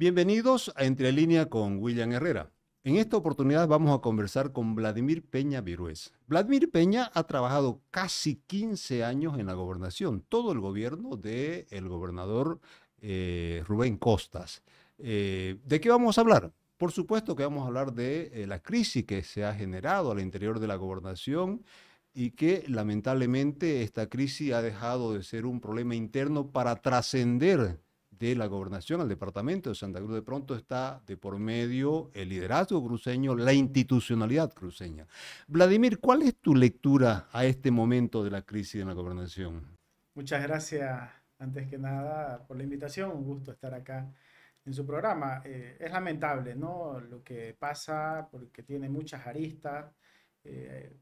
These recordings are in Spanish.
Bienvenidos a Entre Línea con William Herrera. En esta oportunidad vamos a conversar con Vladimir Peña Virués. Vladimir Peña ha trabajado casi 15 años en la gobernación, todo el gobierno del gobernador Rubén Costas. ¿De qué vamos a hablar? Por supuesto que vamos a hablar de la crisis que se ha generado al interior de la gobernación y que lamentablemente esta crisis ha dejado de ser un problema interno para trascender de la gobernación al departamento de Santa Cruz. De pronto está de por medio el liderazgo cruceño, la institucionalidad cruceña. Vladimir, ¿cuál es tu lectura a este momento de la crisis en la gobernación? Muchas gracias, antes que nada, por la invitación. Un gusto estar acá en su programa. Es lamentable, ¿no? Lo que pasa, porque tiene muchas aristas. Eh,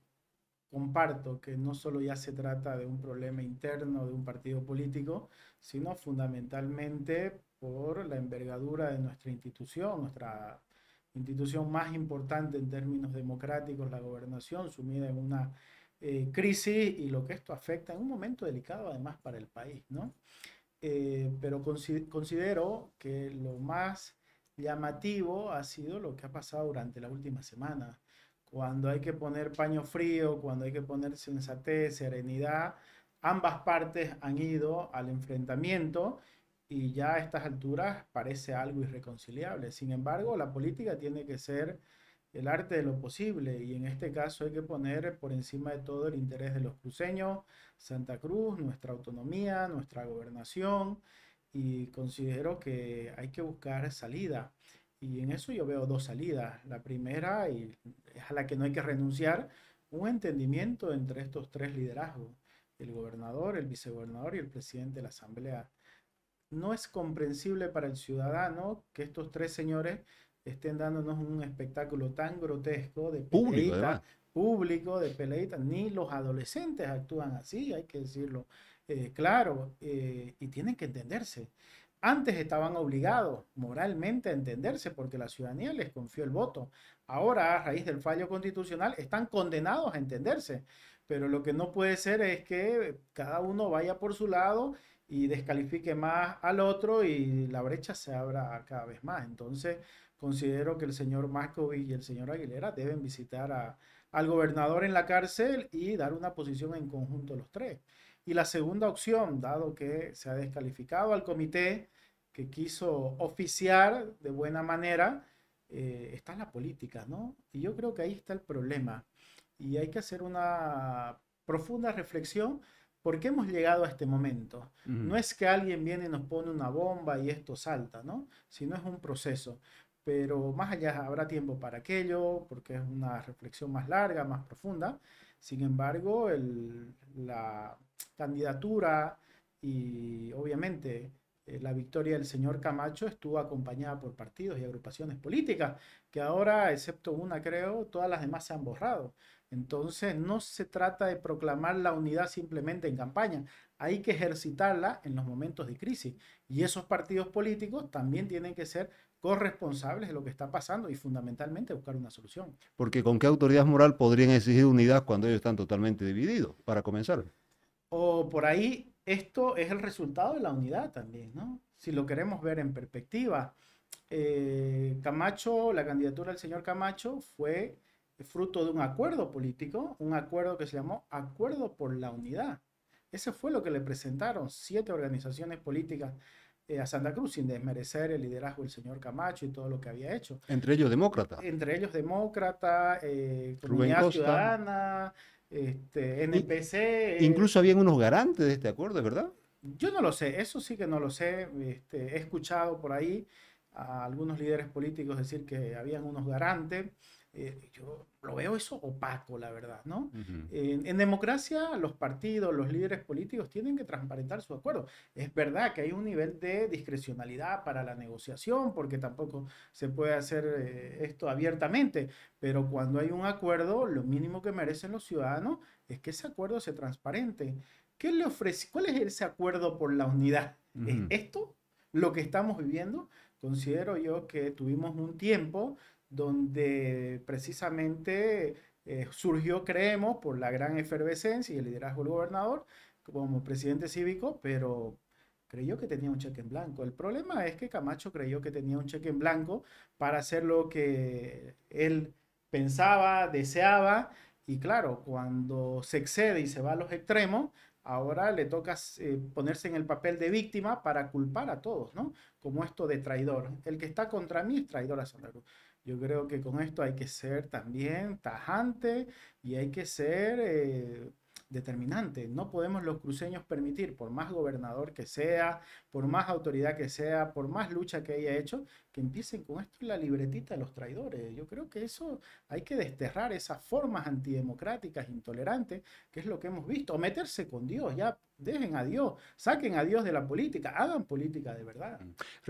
Comparto que no solo ya se trata de un problema interno de un partido político, sino fundamentalmente por la envergadura de nuestra institución más importante en términos democráticos, la gobernación, sumida en una crisis y lo que esto afecta en un momento delicado además para el país, ¿no? Pero considero que lo más llamativo ha sido lo que ha pasado durante la última semana, cuando hay que poner paño frío, cuando hay que poner sensatez, serenidad. Ambas partes han ido al enfrentamiento y ya a estas alturas parece algo irreconciliable. Sin embargo, la política tiene que ser el arte de lo posible y en este caso hay que poner por encima de todo el interés de los cruceños, Santa Cruz, nuestra autonomía, nuestra gobernación, y considero que hay que buscar salida. Y en eso yo veo dos salidas. La primera, y es a la que no hay que renunciar, un entendimiento entre estos tres liderazgos, el gobernador, el vicegobernador y el presidente de la Asamblea. No es comprensible para el ciudadano que estos tres señores estén dándonos un espectáculo tan grotesco de Público, peleita además. público, de peleita. Ni los adolescentes actúan así, hay que decirlo claro, y tienen que entenderse. Antes estaban obligados moralmente a entenderse porque la ciudadanía les confió el voto. Ahora, a raíz del fallo constitucional, están condenados a entenderse. Pero lo que no puede ser es que cada uno vaya por su lado y descalifique más al otro y la brecha se abra cada vez más. Entonces, considero que el señor Mascovich y el señor Aguilera deben visitar al gobernador en la cárcel y dar una posición en conjunto los tres. Y la segunda opción, dado que se ha descalificado al comité que quiso oficiar de buena manera, está la política, ¿no? Y yo creo que ahí está el problema. Y hay que hacer una profunda reflexión por qué hemos llegado a este momento. No Ujú. es que alguien viene y nos pone una bomba y esto salta, ¿no? Sino es un proceso. Pero más allá habrá tiempo para aquello, porque es una reflexión más larga, más profunda. Sin embargo, la candidatura y obviamente la victoria del señor Camacho estuvo acompañada por partidos y agrupaciones políticas, que ahora, excepto una creo, todas las demás se han borrado. Entonces, no se trata de proclamar la unidad simplemente en campaña, hay que ejercitarla en los momentos de crisis. Y esos partidos políticos también tienen que ser corresponsables de lo que está pasando y fundamentalmente buscar una solución. Porque ¿con qué autoridad moral podrían exigir unidad cuando ellos están totalmente divididos? Para comenzar. O por ahí, esto es el resultado de la unidad también, ¿no? Si lo queremos ver en perspectiva, Camacho, la candidatura del señor Camacho fue fruto de un acuerdo político, un acuerdo que se llamó Acuerdo por la Unidad. Ese fue lo que le presentaron 7 organizaciones políticas a Santa Cruz, sin desmerecer el liderazgo del señor Camacho y todo lo que había hecho. Entre ellos demócratas. Entre ellos Demócrata, Rubén Comunidad Costa. Ciudadana, I- NPC. Incluso habían unos garantes de este acuerdo, ¿es verdad? Yo no lo sé, eso sí que no lo sé. He escuchado por ahí a algunos líderes políticos decir que habían unos garantes. Yo lo veo eso opaco, la verdad, ¿no? Ujú. En democracia, los partidos, los líderes políticos tienen que transparentar su acuerdo. Es verdad que hay un nivel de discrecionalidad para la negociación, porque tampoco se puede hacer esto abiertamente, pero cuando hay un acuerdo, lo mínimo que merecen los ciudadanos es que ese acuerdo sea transparente. ¿Qué le ofrece? ¿Cuál es ese acuerdo por la unidad? ¿Es Ujú. esto lo que estamos viviendo? Considero yo que tuvimos un tiempo donde precisamente surgió, creemos, por la gran efervescencia y el liderazgo del gobernador como presidente cívico, pero creyó que tenía un cheque en blanco. El problema es que Camacho creyó que tenía un cheque en blanco para hacer lo que él pensaba, deseaba, y claro, cuando se excede y se va a los extremos, ahora le toca ponerse en el papel de víctima para culpar a todos, ¿no? Como esto de traidor. El que está contra mí es traidor a Santa Cruz. Yo creo que con esto hay que ser también tajante y hay que ser determinante. No podemos los cruceños permitir, por más gobernador que sea, por más autoridad que sea, por más lucha que haya hecho, que empiecen con esto en la libretita de los traidores. Yo creo que eso hay que desterrar esas formas antidemocráticas, intolerantes, que es lo que hemos visto. O meterse con Dios, ya dejen a Dios, saquen a Dios de la política, hagan política de verdad.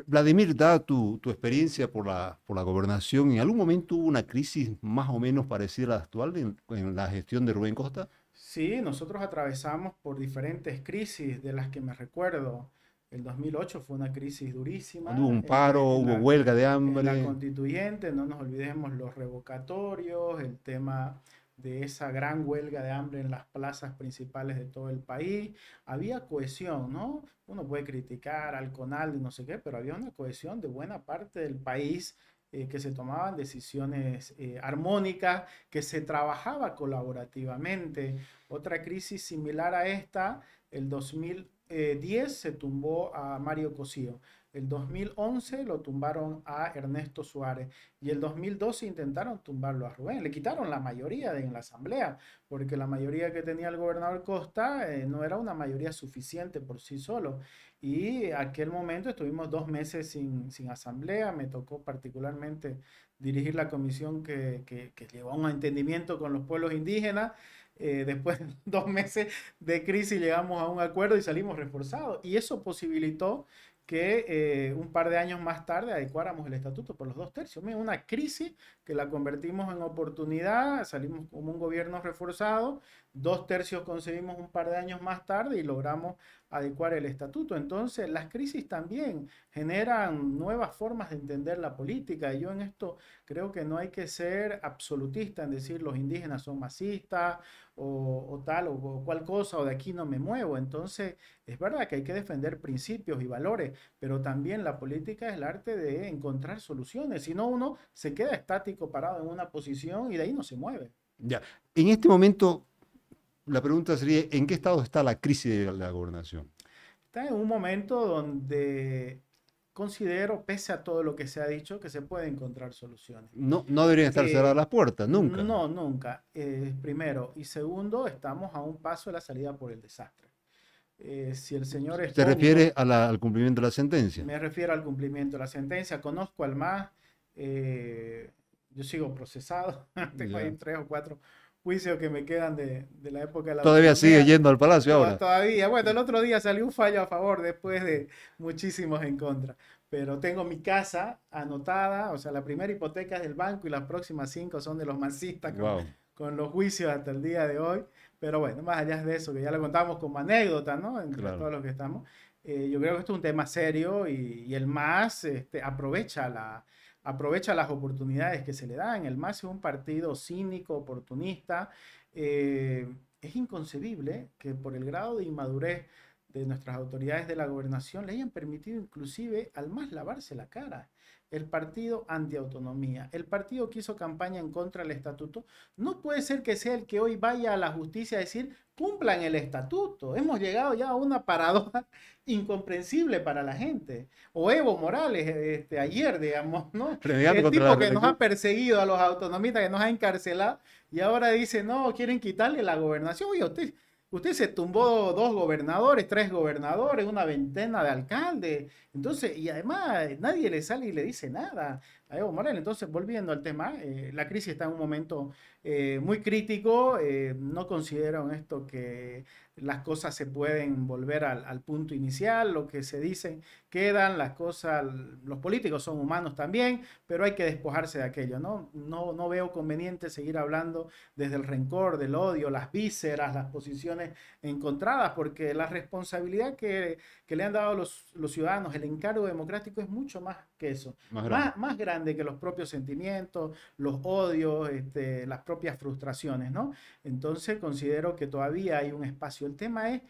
Vladimir, dada tu experiencia por la gobernación, ¿en algún momento hubo una crisis más o menos parecida a la actual en la gestión de Rubén Costa? Sí, nosotros atravesamos por diferentes crisis de las que me recuerdo. El 2008 fue una crisis Cuando hubo durísima un paro, hubo huelga de en la hambre. constituyente, no nos olvidemos los revocatorios, el tema de esa gran huelga de hambre en las plazas principales de todo el país. Había cohesión, ¿no? Uno puede criticar al CONAL y no sé qué, pero había una cohesión de buena parte del país, que se tomaban decisiones armónicas, que se trabajaba colaborativamente. Otra crisis similar a esta, el 2010 se tumbó a Mario Cosío. El 2011 lo tumbaron a Ernesto Suárez y el 2012 intentaron tumbarlo a Rubén. Le quitaron la mayoría en la asamblea porque la mayoría que tenía el gobernador Costa no era una mayoría suficiente por sí solo. Y aquel momento estuvimos 2 meses sin asamblea. Me tocó particularmente dirigir la comisión que llevó a un entendimiento con los pueblos indígenas. Después de 2 meses de crisis llegamos a un acuerdo y salimos reforzados. Y eso posibilitó que un par de años más tarde adecuáramos el estatuto por los 2/3. Mira, una crisis que la convertimos en oportunidad, salimos como un gobierno reforzado, 2/3 conseguimos un par de años más tarde y logramos adecuar el estatuto. Entonces, las crisis también generan nuevas formas de entender la política. Y yo en esto creo que no hay que ser absolutista en decir los indígenas son masistas o tal o cual cosa o de aquí no me muevo. Entonces, es verdad que hay que defender principios y valores, pero también la política es el arte de encontrar soluciones. Si no, uno se queda estático parado en una posición y de ahí no se mueve. Ya. En este momento, la pregunta sería, ¿en qué estado está la crisis de la gobernación? Está en un momento donde considero, pese a todo lo que se ha dicho, que se puede encontrar soluciones. No, no deberían estar cerradas Eh, las puertas, nunca. no, nunca. Primero. Y segundo, estamos a un paso de la salida por el desastre. Si el señor ¿Se refiere Esponjo, a al cumplimiento de la sentencia? me refiero al cumplimiento de la sentencia, conozco al MAS, yo sigo procesado, tengo ahí Ya. 3 o 4 juicios que me quedan de la época de la Todavía sigue autonomía. yendo al palacio ahora. Todavía, bueno, el otro día salió un fallo a favor después de muchísimos en contra, pero tengo mi casa anotada, o sea, la primera hipoteca es del banco y las próximas 5 son de los masistas Wow, con los juicios hasta el día de hoy. Pero bueno, más allá de eso, que ya lo contamos como anécdota, ¿no? Entre claro. todos los que estamos, yo creo que esto es un tema serio y el MAS aprovecha las oportunidades que se le dan. El MAS es un partido cínico, oportunista. Es inconcebible que por el grado de inmadurez de nuestras autoridades de la gobernación le hayan permitido inclusive al MAS lavarse la cara. El partido antiautonomía, el partido que hizo campaña en contra del estatuto, no puede ser que sea el que hoy vaya a la justicia a decir cumplan el estatuto. Hemos llegado ya a una paradoja incomprensible para la gente. O Evo Morales, ayer, digamos, ¿no? Renegando El contra la tipo que nos reelección. ha perseguido a los autonomistas, que nos ha encarcelado, y ahora dice, no, quieren quitarle la gobernación. Oye, usted se tumbó 2 gobernadores, 3 gobernadores, una veintena de alcaldes. Entonces, y además nadie le sale y le dice nada a Evo Morales. Entonces, volviendo al tema, la crisis está en un momento muy crítico. No considero en esto que las cosas se pueden volver al punto inicial. Lo que se dicen quedan, las cosas, los políticos son humanos también, pero hay que despojarse de aquello, ¿no? No veo conveniente seguir hablando desde el rencor, del odio, las vísceras, las posiciones encontradas, porque la responsabilidad que le han dado los ciudadanos, el encargo democrático es mucho más que eso, Más grande. más grande que los propios sentimientos, los odios, las propias frustraciones, ¿no? Entonces considero que todavía hay un espacio. El tema es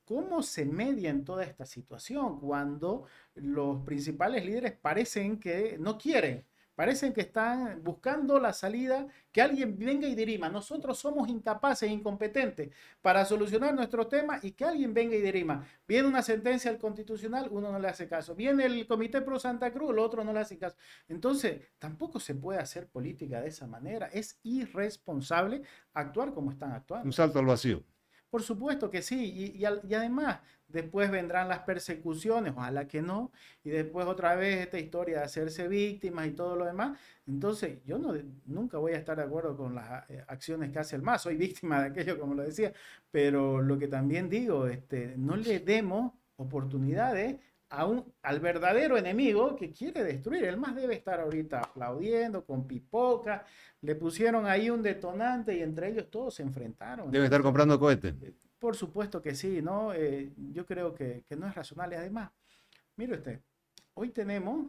¿cómo se media en toda esta situación cuando los principales líderes parecen que no quieren? Parecen que están buscando la salida, que alguien venga y dirima. Nosotros somos incapaces, incompetentes para solucionar nuestro tema y que alguien venga y dirima. Viene una sentencia al Constitucional, uno no le hace caso. Viene el Comité Pro Santa Cruz, el otro no le hace caso. Entonces, tampoco se puede hacer política de esa manera. Es irresponsable actuar como están Un actuando. salto al vacío. Por supuesto que sí, y además después vendrán las persecuciones, ojalá que no, y después otra vez esta historia de hacerse víctimas y todo lo demás. Entonces, yo no, nunca voy a estar de acuerdo con las acciones que hace el MAS, soy víctima de aquello, como lo decía, pero lo que también digo, no le demos oportunidades al verdadero enemigo que quiere destruir. El MAS debe estar ahorita aplaudiendo con pipoca, le pusieron ahí un detonante y entre ellos todos se enfrentaron. Debe estar comprando cohetes. Por supuesto que sí, ¿no? Yo creo que no es razonable. Además, mire usted, hoy tenemos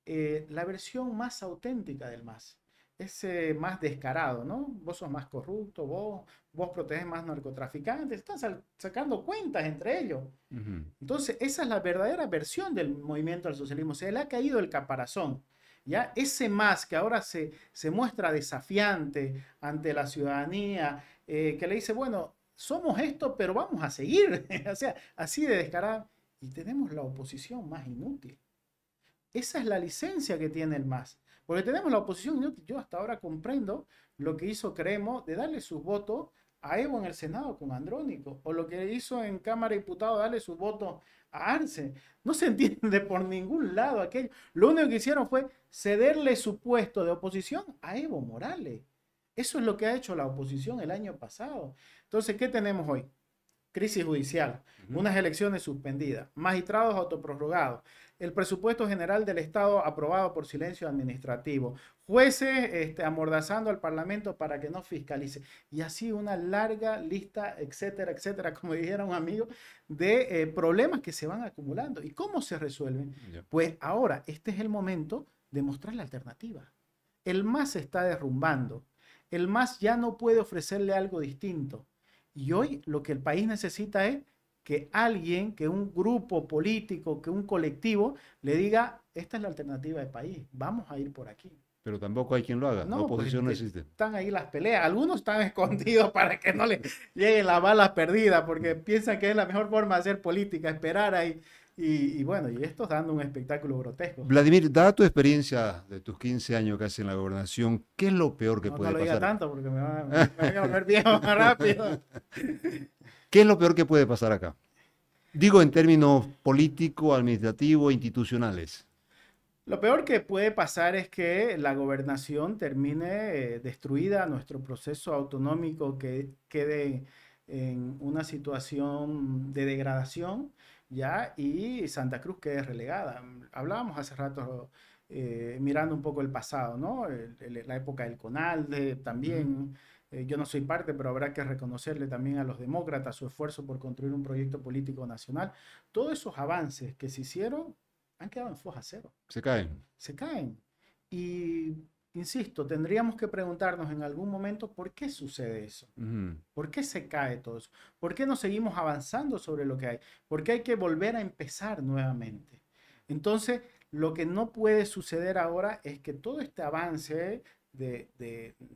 la versión más auténtica del MAS. Es más descarado, ¿no? Vos sos más corrupto, vos protegés más narcotraficantes, están sacando cuentas entre ellos. Entonces, esa es la verdadera versión del movimiento al socialismo. Se le ha caído el caparazón. ¿Ya? Ese MAS que ahora se muestra desafiante ante la ciudadanía, que le dice, bueno, somos esto, pero vamos a seguir. O sea, así de descarado. Y tenemos la oposición más inútil. Esa es la licencia que tiene el MAS. Porque tenemos la oposición inútil. Yo hasta ahora comprendo lo que hizo Cremo de darle sus votos a Evo en el Senado con Andrónico. O lo que hizo en Cámara de Diputados, darle sus votos a Arce. No se entiende por ningún lado aquello. Lo único que hicieron fue cederle su puesto de oposición a Evo Morales. Eso es lo que ha hecho la oposición el año pasado. Entonces, ¿qué tenemos hoy? Crisis judicial, unas elecciones suspendidas, magistrados autoprorrogados, el presupuesto general del Estado aprobado por silencio administrativo, jueces amordazando al Parlamento para que no fiscalice, y así una larga lista, etcétera, etcétera, como dijera un amigo, de problemas que se van acumulando. ¿Y cómo se resuelven? Pues ahora, este es el momento de mostrar la alternativa. El MAS se está derrumbando, el MAS ya no puede ofrecerle algo distinto. Y hoy lo que el país necesita es que alguien, que un grupo político, que un colectivo le diga, esta es la alternativa del país, vamos a ir por aquí. Pero tampoco hay quien lo haga, la No, pues oposición no existe. están ahí las peleas, algunos están escondidos para que no le lleguen las balas perdidas, porque piensan que es la mejor forma de hacer política, esperar ahí. Y bueno, y esto dando un espectáculo grotesco. Vladimir, dada tu experiencia de tus 15 años casi en la gobernación, ¿qué es lo peor que puede No lo pasar? diga tanto porque me voy a volver viejo más rápido. ¿Qué es lo peor que puede pasar acá? Digo en términos político, administrativo, institucionales. Lo peor que puede pasar es que la gobernación termine destruida, nuestro proceso autonómico que quede en una situación de degradación, ¿ya? Y Santa Cruz quede relegada. Hablábamos hace rato, mirando un poco el pasado, ¿no? La época del CONALDE también. Yo no soy parte, pero habrá que reconocerle también a los demócratas su esfuerzo por construir un proyecto político nacional. Todos esos avances que se hicieron han quedado en foja cero. Se caen. Se caen. Y, insisto, tendríamos que preguntarnos en algún momento por qué sucede eso. ¿Por qué se cae todo eso? ¿Por qué no seguimos avanzando sobre lo que hay? ¿Por qué hay que volver a empezar nuevamente? Entonces, lo que no puede suceder ahora es que todo este avance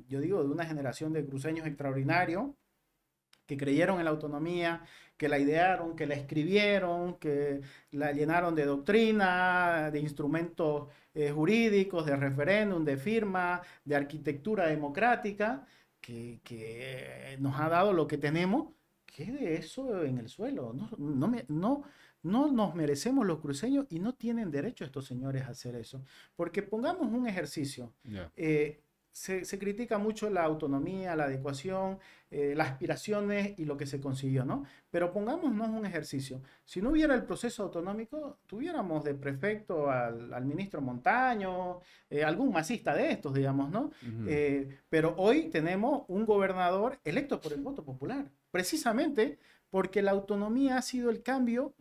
yo digo, de una generación de cruceños extraordinarios, que creyeron en la autonomía, que la idearon, que la escribieron, que la llenaron de doctrina, de instrumentos jurídicos, de referéndum, de firma, de arquitectura democrática, que nos ha dado lo que tenemos, quede eso en el suelo. No nos merecemos los cruceños y no tienen derecho estos señores a hacer eso. Porque pongamos un ejercicio. Se critica mucho la autonomía, la adecuación, las aspiraciones y lo que se consiguió, ¿no? Pero pongámonos un ejercicio. Si no hubiera el proceso autonómico, tuviéramos de prefecto al ministro Montaño, algún masista de estos, digamos, ¿no? Pero hoy tenemos un gobernador electo por el voto popular, precisamente porque la autonomía ha sido el cambio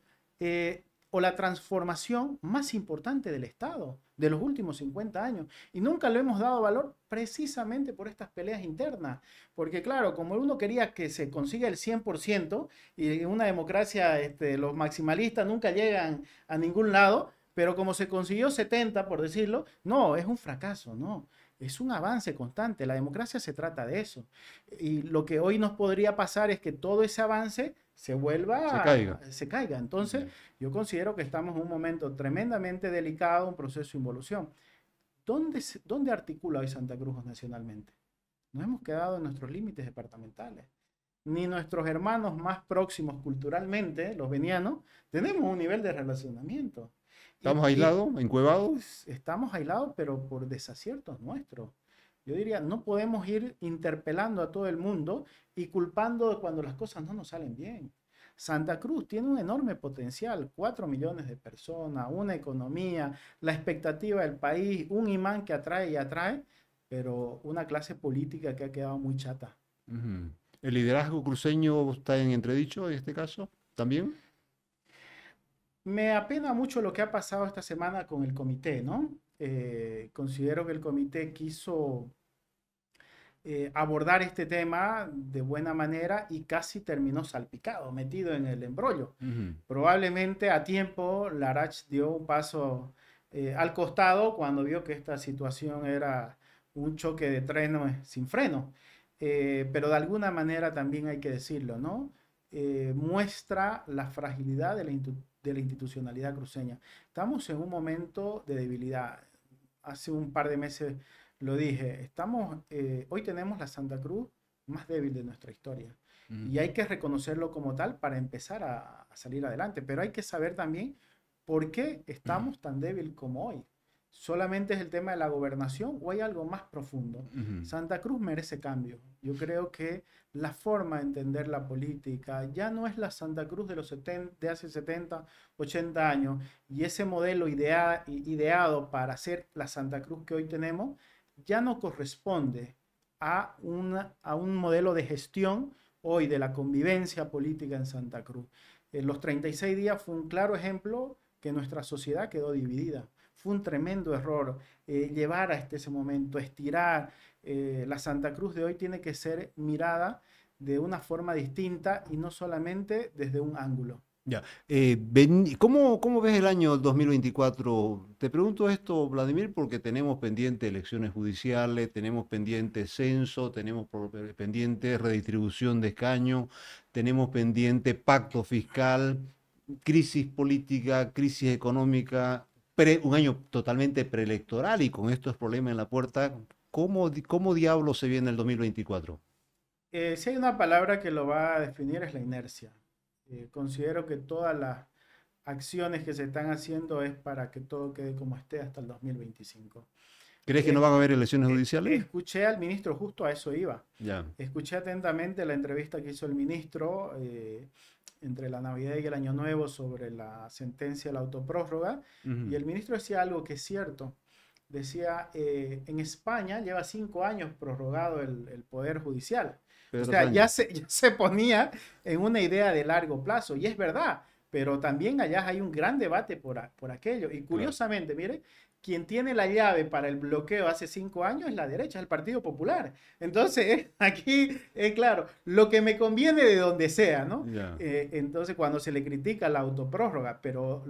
o la transformación más importante del Estado de los últimos 50 años. Y nunca le hemos dado valor precisamente por estas peleas internas. Porque claro, como uno quería que se consiga el 100% y en una democracia los maximalistas nunca llegan a ningún lado, pero como se consiguió 70, por decirlo, no, es un fracaso, no. Es un avance constante. La democracia se trata de eso. Y lo que hoy nos podría pasar es que todo ese avance Se caiga. se caiga. Entonces, yo considero que estamos en un momento tremendamente delicado, un proceso de involución. ¿Dónde articula hoy Santa Cruz nacionalmente? Nos hemos quedado en nuestros límites departamentales. Ni nuestros hermanos más próximos culturalmente, los venianos, tenemos un nivel de relacionamiento. ¿Estamos aislados, encuevados? Estamos aislados, pero por desaciertos nuestros. Yo diría, no podemos ir interpelando a todo el mundo y culpando cuando las cosas no nos salen bien. Santa Cruz tiene un enorme potencial, 4 millones de personas, una economía, la expectativa del país, un imán que atrae y atrae, pero una clase política que ha quedado muy chata. Ujú. ¿El liderazgo cruceño está en entredicho en este caso también? Me apena mucho lo que ha pasado esta semana con el comité, ¿no? Considero que el comité quiso abordar este tema de buena manera y casi terminó salpicado, metido en el embrollo. Ujú. Probablemente a tiempo Larach dio un paso al costado cuando vio que esta situación era un choque de trenes sin freno. Pero de alguna manera también hay que decirlo, ¿no? Muestra la fragilidad de la institucionalidad cruceña. Estamos en un momento de debilidad. Hace un par de meses lo dije, hoy tenemos la Santa Cruz más débil de nuestra historia y hay que reconocerlo como tal para empezar a salir adelante, pero hay que saber también por qué estamos tan débil como hoy. ¿Solamente es el tema de la gobernación o hay algo más profundo? Ujú. Santa Cruz merece cambio. Yo creo que la forma de entender la política ya no es la Santa Cruz de de hace 70, 80 años y ese modelo ideado para hacer la Santa Cruz que hoy tenemos ya no corresponde a un modelo de gestión hoy de la convivencia política en Santa Cruz. En los 36 días fue un claro ejemplo que nuestra sociedad quedó dividida. Fue un tremendo error llevar a ese momento, estirar. La Santa Cruz de hoy tiene que ser mirada de una forma distinta y no solamente desde un ángulo. Ya. ¿Cómo ves el año 2024? Te pregunto esto, Vladimir, porque tenemos pendientes elecciones judiciales, tenemos pendiente censo, tenemos pendiente redistribución de escaños, tenemos pendiente pacto fiscal, crisis política, crisis económica, un año totalmente preelectoral y con estos problemas en la puerta. ¿Cómo diablos se viene el 2024? Si hay una palabra que lo va a definir es la inercia. Considero que todas las acciones que se están haciendo es para que todo quede como esté hasta el 2025. ¿Crees que no van a haber elecciones judiciales? Escuché al ministro, justo a eso iba. Ya. Escuché atentamente la entrevista que hizo el ministro entre la Navidad y el Año Nuevo sobre la sentencia de la autoprórroga. Y el ministro decía algo que es cierto. Decía, en España lleva 5 años prorrogado el Poder Judicial. O Pedro sea, ya Sánchez. se ponía en una idea de largo plazo, y es verdad, pero también allá hay un gran debate por aquello. Y Claro. curiosamente, mire, quien tiene la llave para el bloqueo hace 5 años es la derecha, el Partido Popular. Entonces, aquí es claro, lo que me conviene de donde sea, ¿no? Ya. Entonces, cuando se le critica la autoprórroga, pero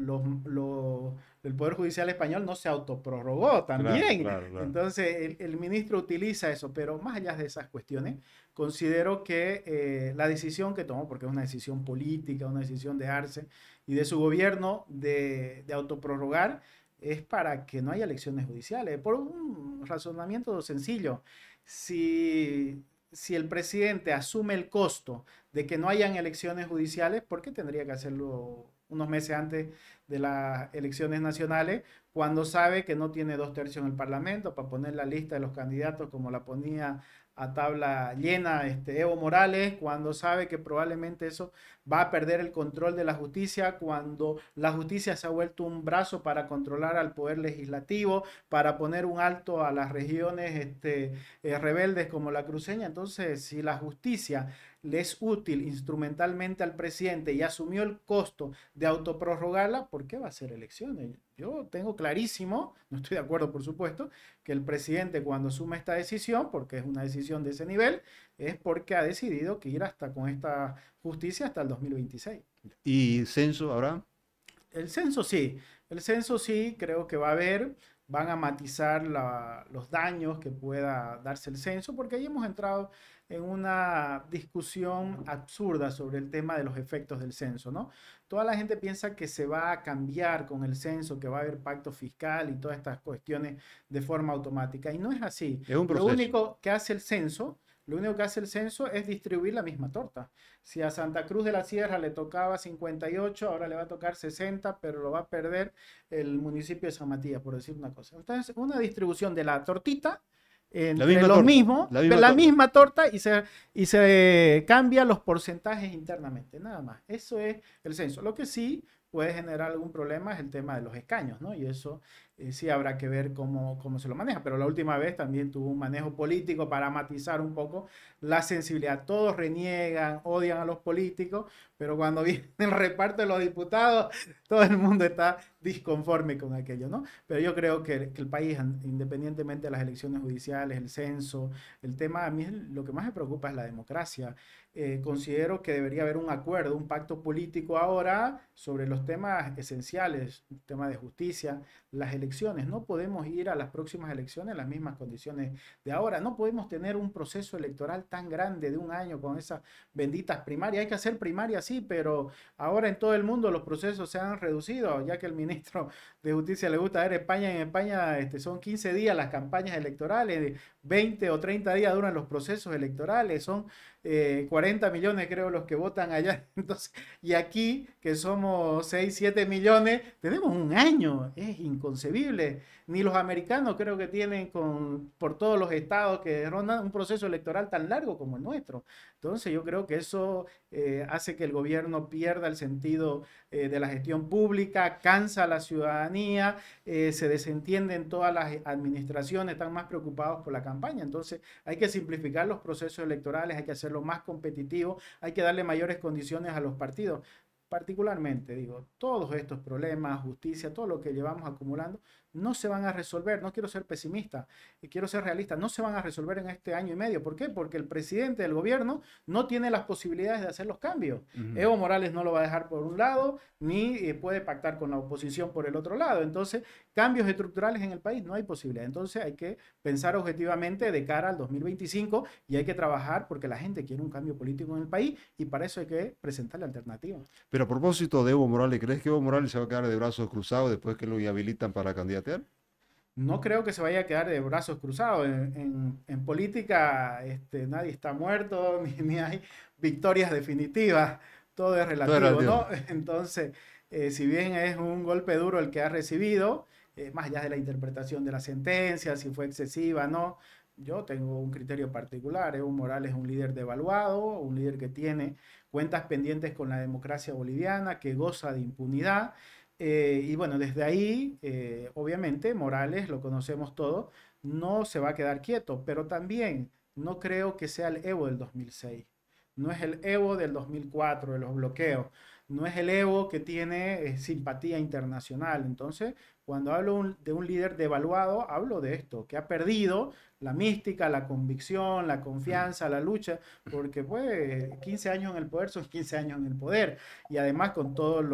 el Poder Judicial Español no se autoprorrogó Claro, también. claro, claro. Entonces, el ministro utiliza eso, pero más allá de esas cuestiones, considero que la decisión que tomó, porque es una decisión política, una decisión de Arce y de su gobierno de autoprorrogar, es para que no haya elecciones judiciales, por un razonamiento sencillo. Si el presidente asume el costo de que no hayan elecciones judiciales, ¿por qué tendría que hacerlo unos meses antes de las elecciones nacionales, cuando sabe que no tiene 2/3 en el Parlamento para poner la lista de los candidatos como la ponía a tabla llena Evo Morales, cuando sabe que probablemente eso va a perder el control de la justicia, cuando la justicia se ha vuelto un brazo para controlar al poder legislativo, para poner un alto a las regiones rebeldes como la cruceña? Entonces, si la justicia le es útil instrumentalmente al presidente y asumió el costo de autoprorrogarla, por qué va a hacer elecciones. Yo tengo clarísimo, no estoy de acuerdo por supuesto, que el presidente cuando asume esta decisión, porque es una decisión de ese nivel, es porque ha decidido que ir hasta con esta justicia hasta el 2026. ¿Y censo habrá? El censo sí, creo que va a haber, van a matizar los daños que pueda darse el censo, porque ahí hemos entrado en una discusión absurda sobre el tema de los efectos del censo, ¿no? Toda la gente piensa que se va a cambiar con el censo, que va a haber pacto fiscal y todas estas cuestiones de forma automática, y no es así. Es un Lo proceso. único que hace el censo Lo único que hace el censo es distribuir la misma torta. Si a Santa Cruz de la Sierra le tocaba 58, ahora le va a tocar 60, pero lo va a perder el municipio de San Matías, por decir una cosa. Entonces, una distribución de la tortita La entre misma los torta. mismos, La misma la torta. misma torta y se cambian los porcentajes internamente, nada más. Eso es el censo. Lo que sí puede generar algún problema es el tema de los escaños, ¿no? Y eso sí habrá que ver cómo se lo maneja. Pero la última vez también tuvo un manejo político para matizar un poco la sensibilidad. Todos reniegan, odian a los políticos, pero cuando viene el reparto de los diputados, todo el mundo está disconforme con aquello, ¿no? Pero yo creo que el país, independientemente de las elecciones judiciales, el censo, el tema, a mí lo que más me preocupa es la democracia. Considero que debería haber un acuerdo, un pacto político ahora sobre los temas esenciales, el tema de justicia, las elecciones. No podemos ir a las próximas elecciones en las mismas condiciones de ahora. No podemos tener un proceso electoral tan grande de un año con esas benditas primarias. Hay que hacer primarias, sí, pero ahora en todo el mundo los procesos se han reducido, ya que el ministro de Justicia le gusta ver España. En España son 15 días las campañas electorales, 20 o 30 días duran los procesos electorales, son 40 millones creo los que votan allá. Entonces, y aquí, que somos 6 7 millones, tenemos un año. Es inconcebible. Ni los americanos creo que tienen por todos los estados que rondan un proceso electoral tan largo como el nuestro. Entonces yo creo que eso hace que el gobierno pierda el sentido de la gestión pública, cansa a la ciudadanía, se desentienden todas las administraciones, están más preocupados por la campaña. Entonces hay que simplificar los procesos electorales, hay que hacerlo más competitivo, hay que darle mayores condiciones a los partidos. Particularmente, digo, todos estos problemas, justicia, todo lo que llevamos acumulando, no se van a resolver. No quiero ser pesimista y quiero ser realista. No se van a resolver en este año y medio. ¿Por qué? Porque el presidente del gobierno no tiene las posibilidades de hacer los cambios. Evo Morales no lo va a dejar por un lado, ni puede pactar con la oposición por el otro lado. Entonces, cambios estructurales en el país no hay posibilidad. Entonces, hay que pensar objetivamente de cara al 2025 y hay que trabajar porque la gente quiere un cambio político en el país y para eso hay que presentarle alternativas. Pero a propósito de Evo Morales, ¿crees que Evo Morales se va a quedar de brazos cruzados después que lo inhabilitan para candidatear? No creo que se vaya a quedar de brazos cruzados. En política nadie está muerto, ni hay victorias definitivas. Todo es Todo es relativo, relativo. ¿no? Entonces, si bien es un golpe duro el que ha recibido, más allá de la interpretación de la sentencia, si fue excesiva o no, yo tengo un criterio particular. Evo Morales es un líder devaluado, un líder que tiene cuentas pendientes con la democracia boliviana, que goza de impunidad. Y bueno, desde ahí, obviamente, Morales, lo conocemos todos, no se va a quedar quieto, pero también no creo que sea el Evo del 2006. No es el Evo del 2004, de los bloqueos. No es el Evo que tiene simpatía internacional. Entonces, cuando hablo de un líder devaluado, hablo de esto, que ha perdido la mística, la convicción, la confianza, la lucha, porque pues 15 años en el poder son 15 años en el poder y además con todas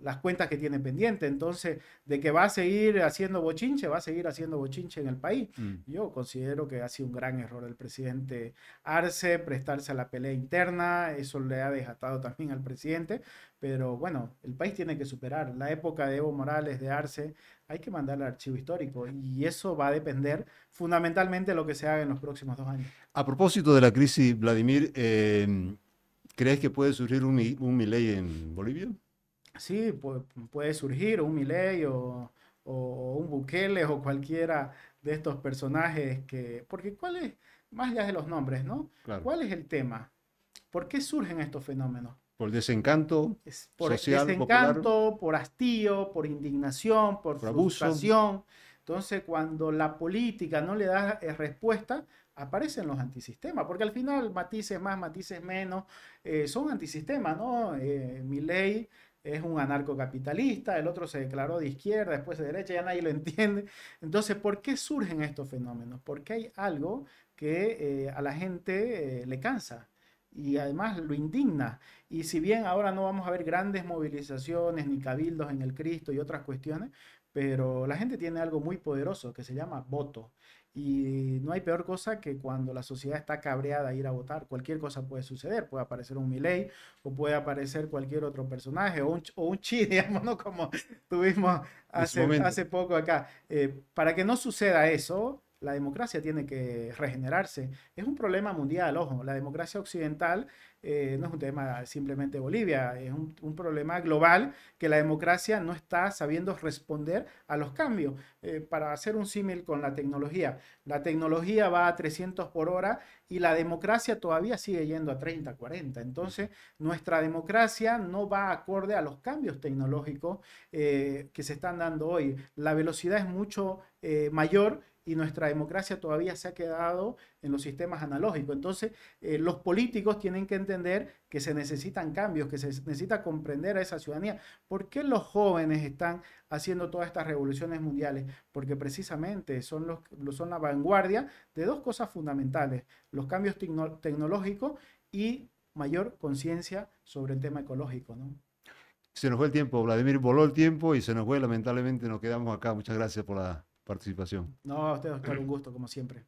las cuentas que tiene pendiente. Entonces, de que va a seguir haciendo bochinche, va a seguir haciendo bochinche en el país. Yo considero que ha sido un gran error el presidente Arce prestarse a la pelea interna, eso le ha desatado también al presidente, pero bueno, el país tiene que superar la época de Evo Morales, de Arce, hay que mandarle al archivo histórico y eso va a depender fundamentalmente de lo que se haga en los próximos 2 años. A propósito de la crisis, Vladimir, ¿crees que puede surgir un Milei en Bolivia? Sí, puede surgir un Milei o un Bukele o cualquiera de estos personajes porque ¿cuál es, más allá de los nombres, ¿no? Claro. ¿Cuál es el tema? ¿Por qué surgen estos fenómenos? Por desencanto Es por social, popular, desencanto, por hastío, por indignación, por por abuso. frustración. Entonces, cuando la política no le da respuesta, aparecen los antisistemas, porque al final matices más, matices menos, son antisistemas, ¿no? Milei es un anarcocapitalista, el otro se declaró de izquierda, después de derecha, ya nadie lo entiende. Entonces, ¿por qué surgen estos fenómenos? Porque hay algo que a la gente le cansa y además lo indigna. Y si bien ahora no vamos a ver grandes movilizaciones ni cabildos en el Cristo y otras cuestiones, pero la gente tiene algo muy poderoso que se llama voto. Y no hay peor cosa que cuando la sociedad está cabreada a ir a votar. Cualquier cosa puede suceder. Puede aparecer un Milei o puede aparecer cualquier otro personaje o un Chi, digamos, ¿no? Como tuvimos En su momento. hace poco acá. Para que no suceda eso, la democracia tiene que regenerarse. Es un problema mundial, ojo. La democracia occidental no es un tema simplemente de Bolivia, es un problema global que la democracia no está sabiendo responder a los cambios. Para hacer un símil con la tecnología va a 300 por hora y la democracia todavía sigue yendo a 30, 40. Entonces, nuestra democracia no va acorde a los cambios tecnológicos que se están dando hoy. La velocidad es mucho mayor y nuestra democracia todavía se ha quedado en los sistemas analógicos. Entonces, los políticos tienen que entender que se necesitan cambios, que se necesita comprender a esa ciudadanía. ¿Por qué los jóvenes están haciendo todas estas revoluciones mundiales? Porque precisamente son la vanguardia de dos cosas fundamentales, los cambios tecnológicos y mayor conciencia sobre el tema ecológico, ¿no? Se nos fue el tiempo, Vladimir, voló el tiempo y se nos fue, lamentablemente nos quedamos acá. Muchas gracias por la participación. No, a usted, doctor, un gusto, como siempre.